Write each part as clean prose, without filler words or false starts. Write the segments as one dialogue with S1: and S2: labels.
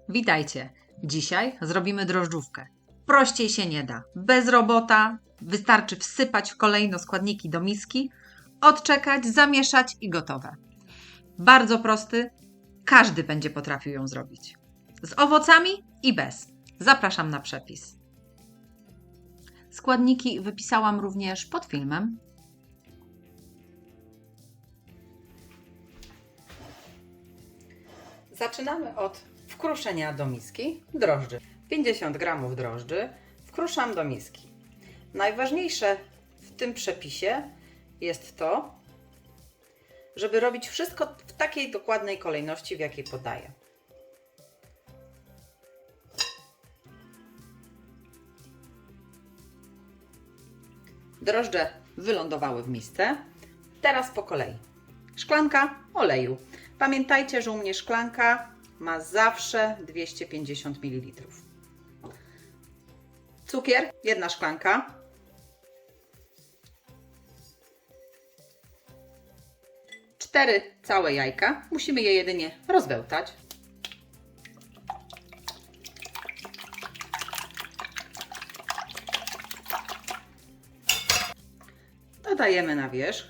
S1: Witajcie! Dzisiaj zrobimy drożdżówkę. Prościej się nie da. Bez robota, wystarczy wsypać kolejno składniki do miski, odczekać, zamieszać i gotowe. Bardzo prosty, każdy będzie potrafił ją zrobić. Z owocami i bez. Zapraszam na przepis. Składniki wypisałam również pod filmem.
S2: Zaczynamy od wkruszenia do miski drożdży. 50 g drożdży wkruszam do miski. Najważniejsze w tym przepisie jest to, żeby robić wszystko w takiej dokładnej kolejności, w jakiej podaję. Drożdże wylądowały w misce. Teraz po kolei. Szklanka oleju. Pamiętajcie, że u mnie szklanka ma zawsze 250 ml. Cukier, 1 szklanka. Cztery całe jajka. Musimy je jedynie rozbełtać. Dodajemy na wierzch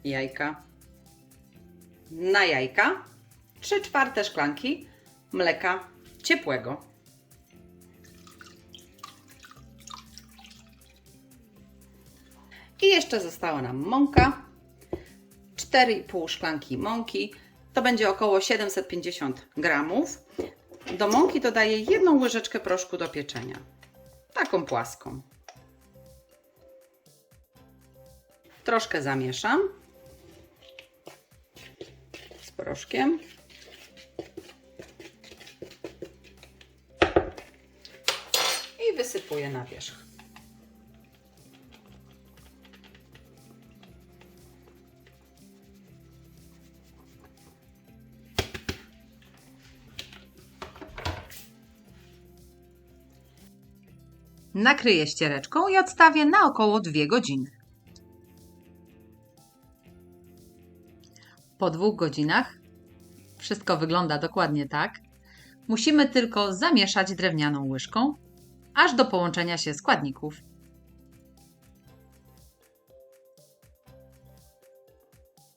S2: jajka. Na jajka 3/4 szklanki mleka ciepłego. I jeszcze została nam mąka. 4,5 szklanki mąki. To będzie około 750 g. Do mąki dodaję 1 łyżeczkę proszku do pieczenia. Taką płaską. Troszkę zamieszam z proszkiem. I wysypuję na wierzch.
S1: Nakryję ściereczką i odstawię na około 2 godziny. Po 2 godzinach wszystko wygląda dokładnie tak. Musimy tylko zamieszać drewnianą łyżką, aż do połączenia się składników.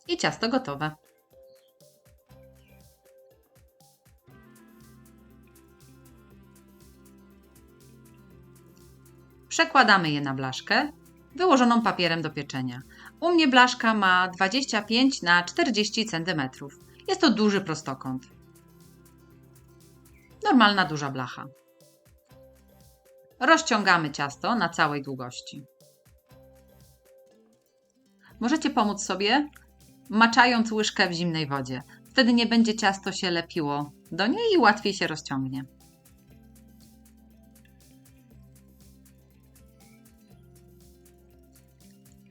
S1: I ciasto gotowe. Przekładamy je na blaszkę wyłożoną papierem do pieczenia. U mnie blaszka ma 25 na 40 cm. Jest to duży prostokąt. Normalna duża blacha. Rozciągamy ciasto na całej długości. Możecie pomóc sobie, maczając łyżkę w zimnej wodzie. Wtedy nie będzie ciasto się lepiło do niej i łatwiej się rozciągnie.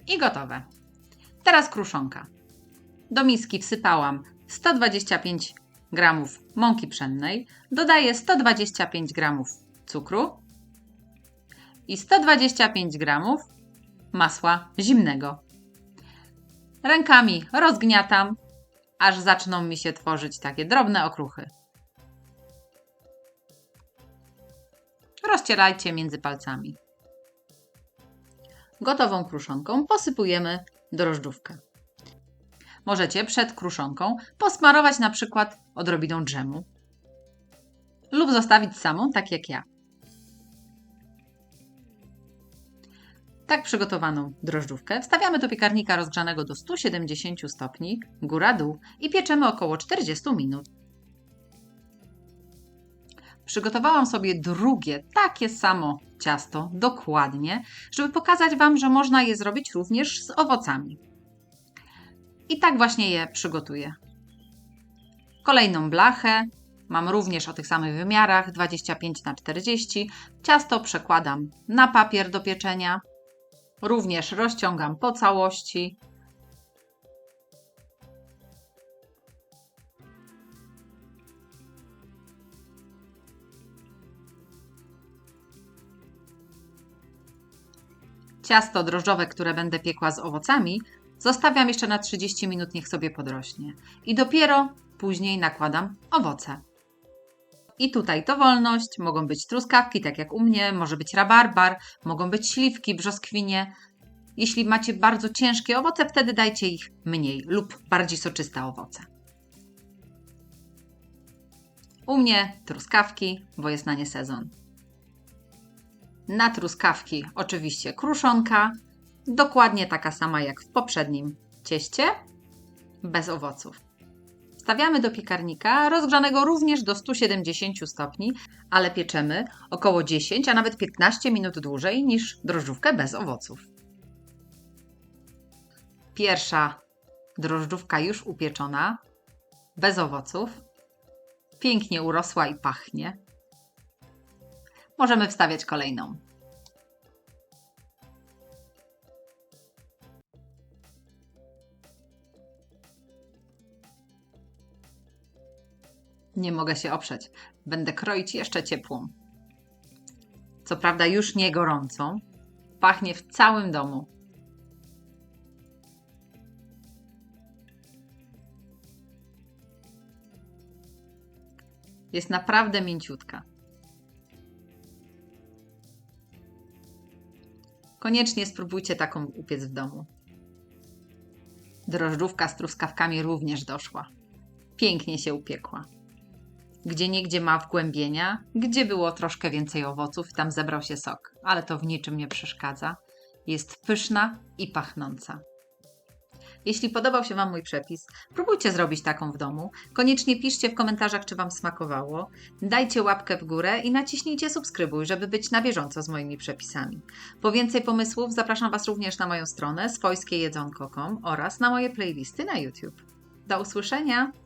S1: I gotowe. Teraz kruszonka. Do miski wsypałam 125 g mąki pszennej, dodaję 125 g cukru i 125 g masła zimnego. Rękami rozgniatam, aż zaczną mi się tworzyć takie drobne okruchy. Rozcierajcie między palcami. Gotową kruszonką posypujemy drożdżówkę. Możecie przed kruszonką posmarować na przykład odrobiną dżemu lub zostawić samą, tak jak ja. Tak przygotowaną drożdżówkę wstawiamy do piekarnika rozgrzanego do 170 stopni, góra-dół i pieczemy około 40 minut. Przygotowałam sobie drugie, takie samo ciasto, dokładnie, żeby pokazać Wam, że można je zrobić również z owocami. I tak właśnie je przygotuję. Kolejną blachę, mam również o tych samych wymiarach, 25 na 40. Ciasto przekładam na papier do pieczenia. Również rozciągam po całości. Ciasto drożdżowe, które będę piekła z owocami, zostawiam jeszcze na 30 minut, niech sobie podrośnie. I dopiero później nakładam owoce. I tutaj dowolność, mogą być truskawki, tak jak u mnie, może być rabarbar, mogą być śliwki, brzoskwinie. Jeśli macie bardzo ciężkie owoce, wtedy dajcie ich mniej lub bardziej soczyste owoce. U mnie truskawki, bo jest na nie sezon. Na truskawki oczywiście kruszonka, dokładnie taka sama jak w poprzednim cieście, bez owoców. Wstawiamy do piekarnika, rozgrzanego również do 170 stopni, ale pieczemy około 10, a nawet 15 minut dłużej niż drożdżówkę bez owoców. Pierwsza drożdżówka już upieczona, bez owoców. Pięknie urosła i pachnie. Możemy wstawiać kolejną. Nie mogę się oprzeć. Będę kroić jeszcze ciepłą. Co prawda już nie gorącą. Pachnie w całym domu. Jest naprawdę mięciutka. Koniecznie spróbujcie taką upiec w domu. Drożdżówka z truskawkami również doszła. Pięknie się upiekła. Gdzieniegdzie ma wgłębienia, gdzie było troszkę więcej owoców, tam zebrał się sok, ale to w niczym nie przeszkadza. Jest pyszna i pachnąca. Jeśli podobał się Wam mój przepis, próbujcie zrobić taką w domu. Koniecznie piszcie w komentarzach, czy Wam smakowało. Dajcie łapkę w górę i naciśnijcie subskrybuj, żeby być na bieżąco z moimi przepisami. Po więcej pomysłów zapraszam Was również na moją stronę swojskiejedzonko.com oraz na moje playlisty na YouTube. Do usłyszenia!